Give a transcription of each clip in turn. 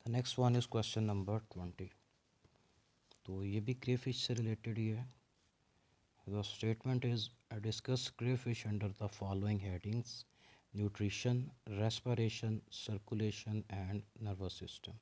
The next one is question number 20। तो ये भी क्रेफिश से रिलेटेड ही है। The statement is discuss crayfish under the following headings: nutrition, respiration, circulation and nervous system.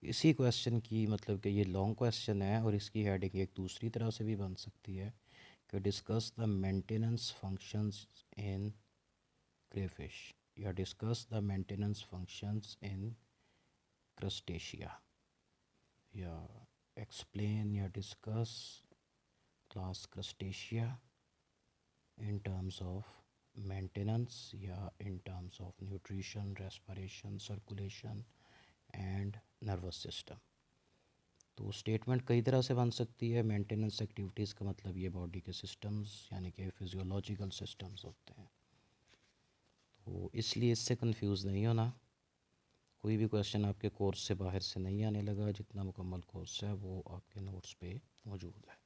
इसी question की मतलब कि ये लॉन्ग क्वेश्चन है और इसकी हेडिंग एक दूसरी तरह से भी बन सकती है कि discuss the maintenance functions in crayfish या discuss the maintenance functions in crustacea या एक्सप्लेन या discuss class crustacea in terms of maintenance या in terms of nutrition, respiration, circulation and nervous system. तो स्टेटमेंट कई तरह से बन सकती है। मेंटेनेंस एक्टिविटीज़ का मतलब ये बॉडी के सिस्टम्स यानी कि फिजियोलॉजिकल सिस्टम्स होते हैं। तो इसलिए इससे कंफ्यूज नहीं होना। कोई भी क्वेश्चन आपके कोर्स से बाहर से नहीं आने लगा। जितना मुकम्मल कोर्स है वो आपके नोट्स पे मौजूद है।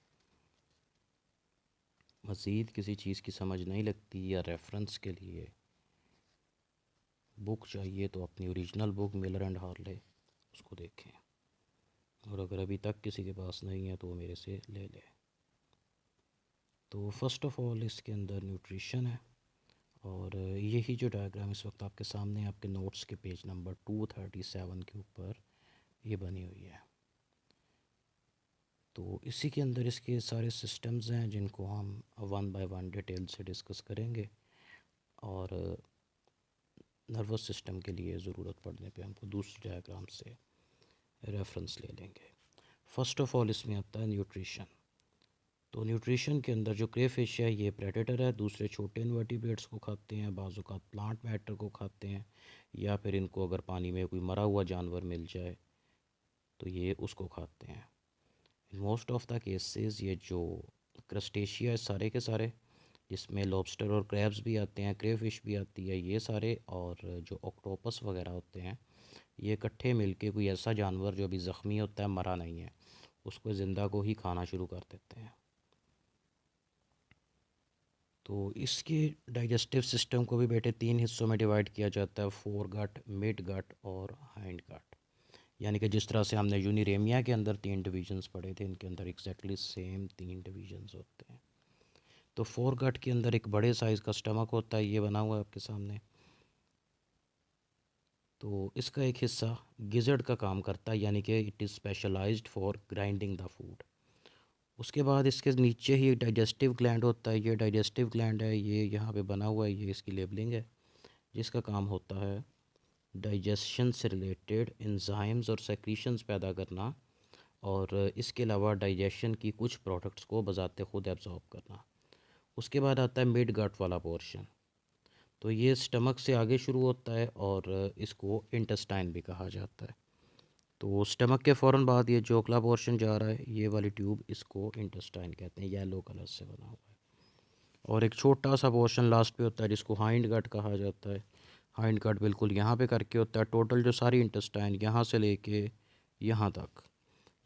मज़ीद किसी चीज़ की समझ नहीं लगती या रेफरेंस के लिए बुक चाहिए तो अपनी original book Miller and Harley उसको देखें, और अगर अभी तक किसी के पास नहीं है तो वो मेरे से ले ले। तो फर्स्ट ऑफ ऑल इसके अंदर न्यूट्रिशन है और यही जो डायग्राम इस वक्त आपके सामने आपके नोट्स के पेज नंबर 237 के ऊपर ये बनी हुई है। तो इसी के अंदर इसके सारे सिस्टम्स हैं जिनको हम वन बाय वन डिटेल से डिस्कस करेंगे और नर्वस सिस्टम के लिए ज़रूरत पड़ने पे हमको दूसरे डायग्राम से रेफरेंस ले लेंगे। फ़र्स्ट ऑफ ऑल इसमें आता है न्यूट्रिशन। तो न्यूट्रिशन के अंदर जो क्रेफिश है ये प्रेडेटर है, दूसरे छोटे इन्वर्टिब्रेट्स को खाते हैं, बाज़ औक़ात प्लांट मैटर को खाते हैं, या फिर इनको अगर पानी में कोई मरा हुआ जानवर मिल जाए तो ये उसको खाते हैं। In most of the cases ये जो क्रस्टेशिया है सारे के सारे, जिसमें लॉबस्टर और क्रैब्स भी आते हैं, क्रेफिश भी आती है, ये सारे और जो ऑक्टोपस वगैरह होते हैं, ये इकट्ठे मिलके कोई ऐसा जानवर जो अभी ज़ख्मी होता है, मरा नहीं है, उसको ज़िंदा को ही खाना शुरू कर देते हैं। तो इसके डाइजेस्टिव सिस्टम को भी बेटे 3 हिस्सों में डिवाइड किया जाता है: फोर गट, मिड गट और हाइंड गट। यानी कि जिस तरह से हमने यूनिरेमिया के अंदर 3 डिवीजन्स पढ़े थे, इनके अंदर एग्जैक्टली सेम 3 डिवीजन्स होते हैं। तो फोर गट के अंदर एक बड़े साइज़ का स्टमक होता है, ये बना हुआ है आपके सामने। तो इसका एक हिस्सा गिज़र्ड का काम करता है, यानी कि it is specialised for grinding the food. उसके बाद इसके नीचे ही डाइजेस्टिव ग्लैंड होता है। ये डाइजेस्टिव ग्लैंड है, ये यहाँ पे बना हुआ है, ये इसकी लेबलिंग है, जिसका काम होता है डाइजेशन से रिलेटेड एंजाइम्स और सेक्रीशंस पैदा करना, और इसके अलावा डाइजेशन की कुछ प्रोडक्ट्स को बजाते खुद एब्जॉर्ब करना। उसके बाद आता है मिड गट वाला पोर्शन। तो ये स्टमक से आगे शुरू होता है और इसको इंटेस्टाइन भी कहा जाता है। तो स्टमक के फ़ौरन बाद ये जोकला पोर्शन जा रहा है, ये वाली ट्यूब, इसको इंटेस्टाइन कहते हैं, येलो कलर से बना हुआ है। और एक छोटा सा पोर्शन लास्ट पे होता है जिसको हाइंड गट कहा जाता है। हाइंड गट बिल्कुल यहाँ पे करके होता है। टोटल जो सारी इंटेस्टाइन यहाँ से लेके यहाँ तक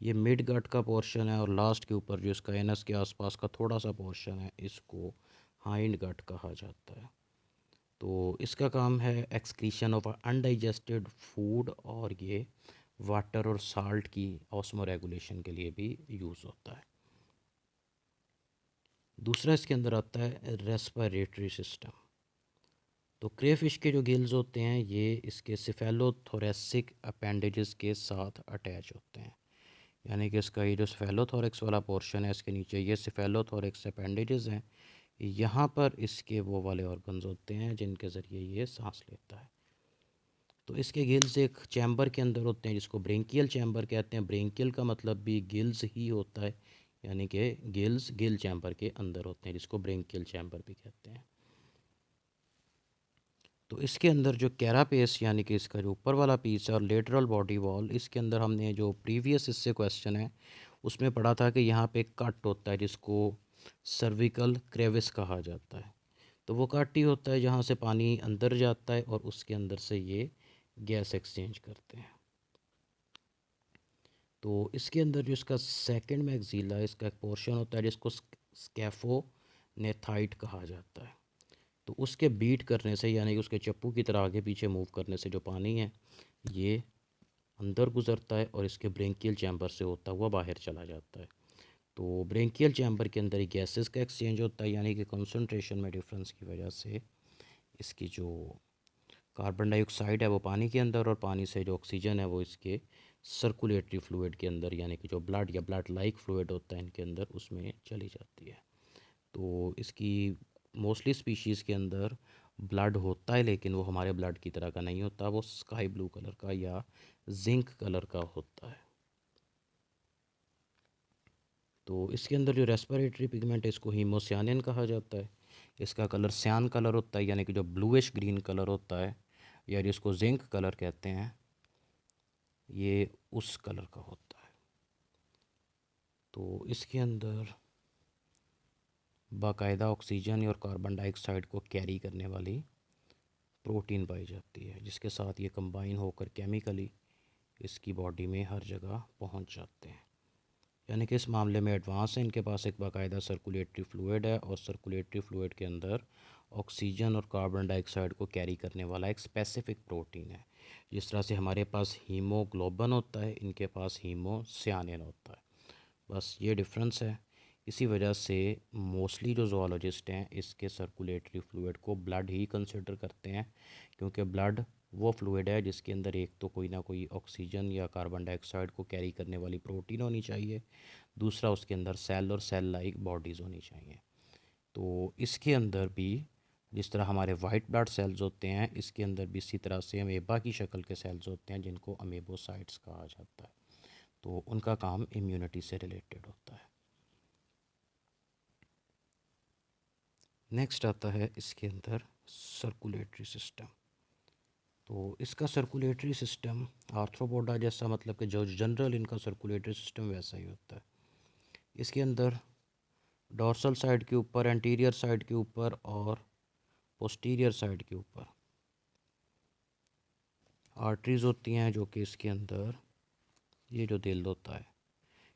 ये मिड गट का पोर्शन है, और लास्ट के ऊपर जो इसका एनस के आसपास का थोड़ा सा पोर्शन है, इसको हाइंड गट कहा जाता है। तो इसका काम है एक्सक्रीशन ऑफ अनडाइजेस्टेड फूड, और ये वाटर और साल्ट की ऑस्मो रेगुलेशन के लिए भी यूज़ होता है। दूसरा इसके अंदर आता है रेस्पिरेटरी सिस्टम। तो क्रेफिश के जो गिल्स होते हैं ये इसके सिफेलोथोरेसिक अपेंडेजेस के साथ अटैच होते हैं। यानी कि इसका ये जो सिफेलोथोरेक्स वाला पोर्शन है, इसके नीचे ये सिफेलोथोरेक्स अपेंडेजेस हैं, यहाँ पर इसके वो वाले ऑर्गन्स होते हैं जिनके ज़रिए ये सांस लेता है। तो इसके गिल्स एक चैम्बर के अंदर होते हैं जिसको ब्रेंकियल चैम्बर कहते हैं। ब्रेंकियल का मतलब भी गिल्स ही होता है, यानी कि गिल्स गिल चैम्बर के अंदर होते हैं, जिसको ब्रेंकियल चैम्बर भी कहते हैं। तो इसके अंदर जो कैरापेस यानी कि इसका जो ऊपर वाला पीस है और लेटरल बॉडी वॉल, इसके अंदर हमने जो प्रीवियस इससे क्वेश्चन है उसमें पढ़ा था कि यहाँ पे कट होता है जिसको सर्विकल क्रेविस कहा जाता है। तो वो कट ही होता है जहाँ से पानी अंदर जाता है और उसके अंदर से ये गैस एक्सचेंज करते हैं। तो इसके अंदर जो इसका सेकंड मैक्सिला है, इसका एक पोर्शन होता है जिसको स्कैफोनेथाइट कहा जाता है। तो उसके बीट करने से, यानी कि उसके चप्पू की तरह आगे पीछे मूव करने से जो पानी है ये अंदर गुज़रता है और इसके ब्रेंकियल चैम्बर से होता हुआ बाहर चला जाता है। तो ब्रेंकियल चैम्बर के अंदर गैसेस का एक्सचेंज होता है, यानी कि कंसंट्रेशन में डिफरेंस की वजह से इसकी जो कार्बन डाइऑक्साइड है वो पानी के अंदर, और पानी से जो ऑक्सीजन है वो इसके सर्कुलेटरी फ्लूइड के अंदर, यानी कि जो ब्लड या ब्लड लाइक फ्लूइड होता है इनके अंदर, उसमें चली जाती है। तो इसकी मोस्टली स्पीशीज़ के अंदर ब्लड होता है, लेकिन वो हमारे ब्लड की तरह का नहीं होता, वो स्काई ब्लू कलर का या जिंक कलर का होता है। तो इसके अंदर जो रेस्पिरेटरी पिगमेंट है इसको हीमोसियानिन कहा जाता है। इसका कलर सियान कलर होता है, यानी कि जो ब्लूइश ग्रीन कलर होता है, या जिसको जिंक कलर कहते हैं, ये उस कलर का होता है। तो इसके अंदर बाकायदा ऑक्सीजन और कार्बन डाइऑक्साइड को कैरी करने वाली प्रोटीन पाई जाती है, जिसके साथ ये कंबाइन होकर केमिकली इसकी बॉडी में हर जगह पहुंच जाते हैं। यानी कि इस मामले में एडवांस है, इनके पास एक बाकायदा सर्कुलेटरी फ्लूइड है, और सर्कुलेटरी फ्लूइड के अंदर ऑक्सीजन और कार्बन डाइऑक्साइड को कैरी करने वाला एक स्पेसिफिक प्रोटीन है। जिस तरह से हमारे पास हीमोग्लोबिन होता है, इनके पास हीमोसियानिन होता है, बस ये डिफरेंस है। इसी वजह से मोस्टली जो जोलॉजिस्ट हैं इसके सर्कुलेटरी फ्लूइड को ब्लड ही कंसिडर करते हैं, क्योंकि ब्लड वो फ्लूइड है जिसके अंदर एक तो कोई ना कोई ऑक्सीजन या कार्बन डाइऑक्साइड को कैरी करने वाली प्रोटीन होनी चाहिए, दूसरा उसके अंदर सेल और सेल लाइक बॉडीज़ होनी चाहिए। तो इसके अंदर भी जिस तरह हमारे वाइट ब्लड सेल्स होते हैं, इसके अंदर भी इसी तरह से अमेबा की शक्ल के सेल्स होते हैं जिनको अमेबोसाइट्स कहा जाता है। तो उनका काम इम्यूनिटी से रिलेटेड होता है। नेक्स्ट आता है इसके अंदर सर्कुलेटरी सिस्टम। तो इसका सर्कुलेटरी सिस्टम आर्थ्रोपोडा जैसा, मतलब कि जो जनरल इनका सर्कुलेटरी सिस्टम वैसा ही होता है। इसके अंदर डॉर्सल साइड के ऊपर, एंटीरियर साइड के ऊपर और पोस्टीरियर साइड के ऊपर आर्टरीज़ होती हैं, जो कि इसके अंदर ये जो दिल होता है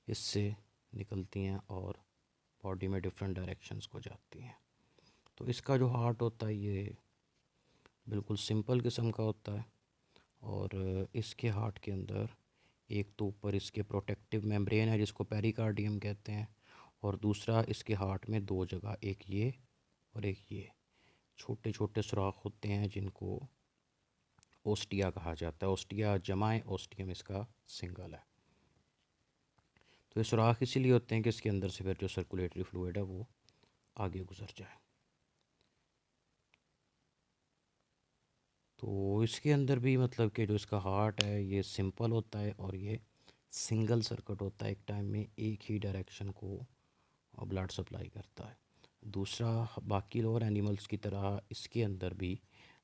इससे निकलती हैं और बॉडी में डिफरेंट डायरेक्शंस को जाती हैं। तो इसका जो हार्ट होता है ये बिल्कुल सिंपल किस्म का होता है, और इसके हार्ट के अंदर एक तो ऊपर इसके प्रोटेक्टिव मेम्ब्रेन है जिसको पेरिकार्डियम कहते हैं, और दूसरा इसके हार्ट में दो जगह, एक ये और एक ये छोटे छोटे सुराख होते हैं जिनको ओस्टिया कहा जाता है। ओस्टिया जमा है, ओस्टियम इसका सिंगल है। तो ये सुराख इसीलिए होते हैं कि इसके अंदर से फिर जो सर्कुलेटरी फ्लूइड है वो आगे गुजर जाए। तो इसके अंदर भी मतलब कि जो इसका हार्ट है ये सिंपल होता है, और ये सिंगल सर्किट होता है, एक टाइम में एक ही डायरेक्शन को ब्लड सप्लाई करता है। दूसरा, बाकी लोअर एनिमल्स की तरह इसके अंदर भी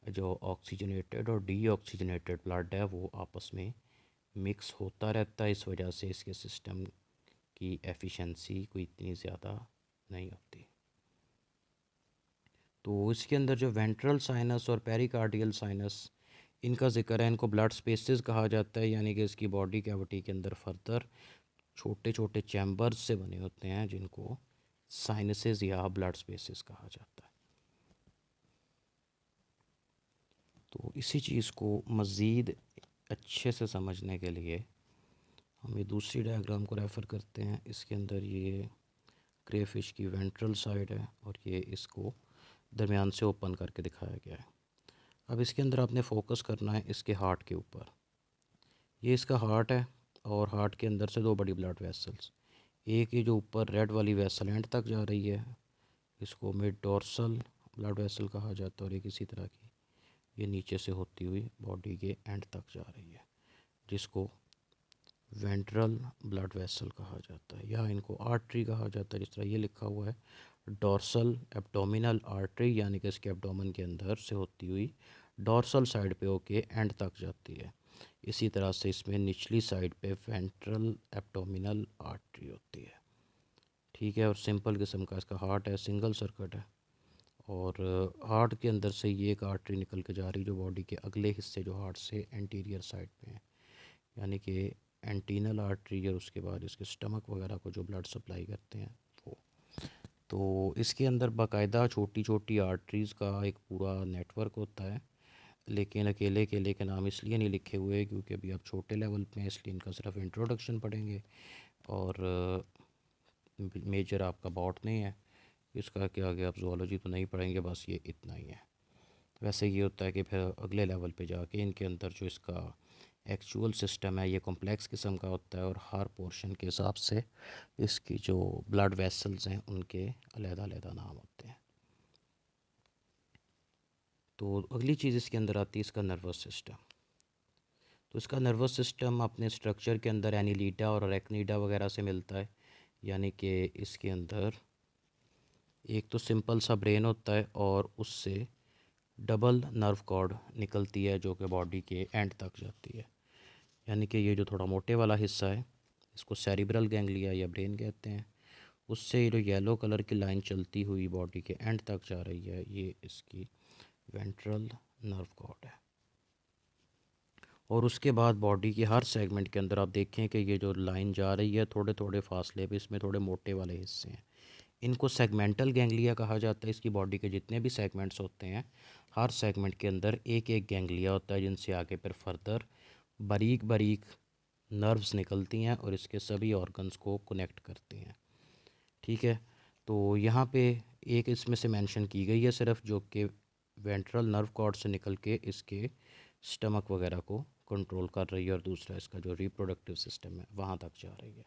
जो ऑक्सीजनेटेड और डीऑक्सीजनेटेड ब्लड है वो आपस में मिक्स होता रहता है। इस वजह से इसके सिस्टम की एफिशिएंसी कोई इतनी ज़्यादा नहीं होती। तो इसके अंदर जो वेंट्रल साइनस और पेरिकार्डियल साइनस, इनका ज़िक्र है, इनको ब्लड स्पेसेस कहा जाता है, यानी कि इसकी बॉडी कैविटी के अंदर फर्दर छोटे छोटे चैम्बर्स से बने होते हैं जिनको साइनसेस या ब्लड स्पेसेस कहा जाता है। तो इसी चीज़ को मज़ीद अच्छे से समझने के लिए हम ये दूसरी डायग्राम को रेफ़र करते हैं। इसके अंदर ये क्रेफिश की वेंट्रल साइड है, और ये इसको दरमियान से ओपन करके दिखाया गया है। अब इसके अंदर आपने फोकस करना है इसके हार्ट के ऊपर। ये इसका हार्ट है, और हार्ट के अंदर से दो बड़ी ब्लड वेसल्स, एक ये जो ऊपर रेड वाली वेसल एंड तक जा रही है, इसको मिड डोर्सल ब्लड वेसल कहा जाता है, और एक इसी तरह की ये नीचे से होती हुई बॉडी के एंड तक जा रही है, जिसको वेंट्रल ब्लड वेसल कहा जाता है, या इनको आर्टरी कहा जाता है। जिस तरह ये लिखा हुआ है डोर्सल एब्डोमिनल आर्टरी, यानी कि इसके एब्डोमेन के अंदर से होती हुई डोर्सल साइड पे होके एंड तक जाती है। इसी तरह से इसमें निचली साइड पे वेंट्रल एब्डोमिनल आर्टरी होती है। ठीक है, और सिंपल किस्म का इसका हार्ट है, सिंगल सर्किट है, और हार्ट के अंदर से ये एक आर्टरी निकल के जा रही जो बॉडी के अगले हिस्से जो हार्ट से एंटीरियर साइड पे है, यानी कि एंटीनल आर्टरी, और उसके बाद इसके स्टमक वगैरह को जो ब्लड सप्लाई करते हैं वो। तो इसके अंदर बाकायदा छोटी छोटी आर्टरीज़ का एक पूरा नेटवर्क होता है लेकिन अकेले अकेले के नाम इसलिए नहीं लिखे हुए क्योंकि अभी आप छोटे लेवल पे हैं, इसलिए इनका सिर्फ इंट्रोडक्शन पढ़ेंगे और मेजर आपका बॉटनी है। इसका क्या आगे आप ज़ूलॉजी तो नहीं पढ़ेंगे, बस ये इतना ही है। वैसे ये होता है कि फिर अगले लेवल पे जाके इनके अंदर जो इसका एक्चुअल सिस्टम है ये कॉम्प्लेक्स किस्म का होता है और हर पोर्शन के हिसाब से इसकी जो ब्लड वेसल्स हैं उनके अलग-अलग नाम होते हैं। तो अगली चीज़ इसके अंदर आती है इसका नर्वस सिस्टम। तो इसका नर्वस सिस्टम अपने स्ट्रक्चर के अंदर एनिलीडा और अरेक्नीडा वगैरह से मिलता है, यानी कि इसके अंदर एक तो सिंपल सा ब्रेन होता है और उससे डबल नर्व कॉर्ड निकलती है जो कि बॉडी के एंड तक जाती है। यानी कि ये जो थोड़ा मोटे वाला हिस्सा है इसको सेरिब्रल गैंग्लिया या ब्रेन कहते हैं। उससे ये जो येलो कलर की लाइन चलती हुई बॉडी के एंड तक जा रही है ये इसकी वेंट्रल नर्व कॉर्ड है। और उसके बाद बॉडी के हर सेगमेंट के अंदर आप देखें कि ये जो लाइन जा रही है थोड़े थोड़े फासले पे इसमें थोड़े मोटे वाले हिस्से हैं, इनको सेगमेंटल गैंग्लिया कहा जाता है। इसकी बॉडी के जितने भी सेगमेंट्स होते हैं हर सेगमेंट के अंदर एक एक गैंग्लिया होता है जिनसे आगे फिर फर्दर बारीक बारीक नर्व्स निकलती हैं और इसके सभी ऑर्गन्स को कनेक्ट करती हैं। ठीक है, तो यहाँ पे एक इसमें से मेंशन की गई है सिर्फ जो कि वेंट्रल नर्व कॉर्ड से निकल के इसके स्टमक वगैरह को कंट्रोल कर रही है और दूसरा इसका जो रिप्रोडक्टिव सिस्टम है वहाँ तक जा रही है।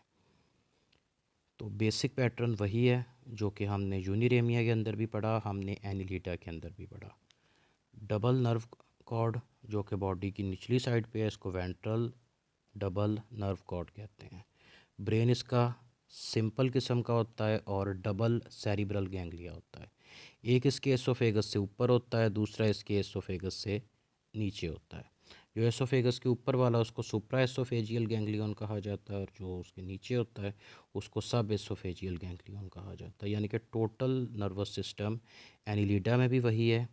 तो बेसिक पैटर्न वही है जो कि हमने यूनिरेमिया के अंदर भी पढ़ा, हमने एनिलीटा के अंदर भी पढ़ा। डबल नर्व कॉर्ड जो कि बॉडी की निचली साइड पे है इसको वेंट्रल डबल नर्व कॉर्ड कहते हैं। ब्रेन इसका सिंपल किस्म का होता है और डबल सेरिब्रल गैंग्लिया होता है। एक इसके एसोफेगस से ऊपर होता है, दूसरा इसके एसोफेगस से नीचे होता है। जो एसोफेगस के ऊपर वाला उसको सुप्रा एसोफेजियल गैंग्लियन कहा जाता है और जो उसके नीचे होता है उसको सब एसोफेजियल गैंग्लियन कहा जाता है। यानी कि टोटल नर्वस सिस्टम एनिलीडा में भी वही है,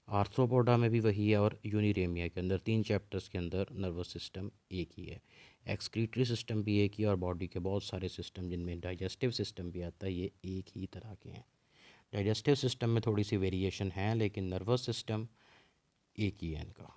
आर्थ्रोपोडा में भी वही है और यूनिरेमिया के अंदर 3 चैप्टर्स के अंदर नर्वस सिस्टम एक ही है। एक्सक्रीटरी सिस्टम भी एक ही है और बॉडी के बहुत सारे सिस्टम जिनमें डाइजेस्टिव सिस्टम भी आता है ये एक ही तरह के हैं। डाइजेस्टिव सिस्टम में थोड़ी सी वेरिएशन है लेकिन नर्वस सिस्टम एक ही है इनका।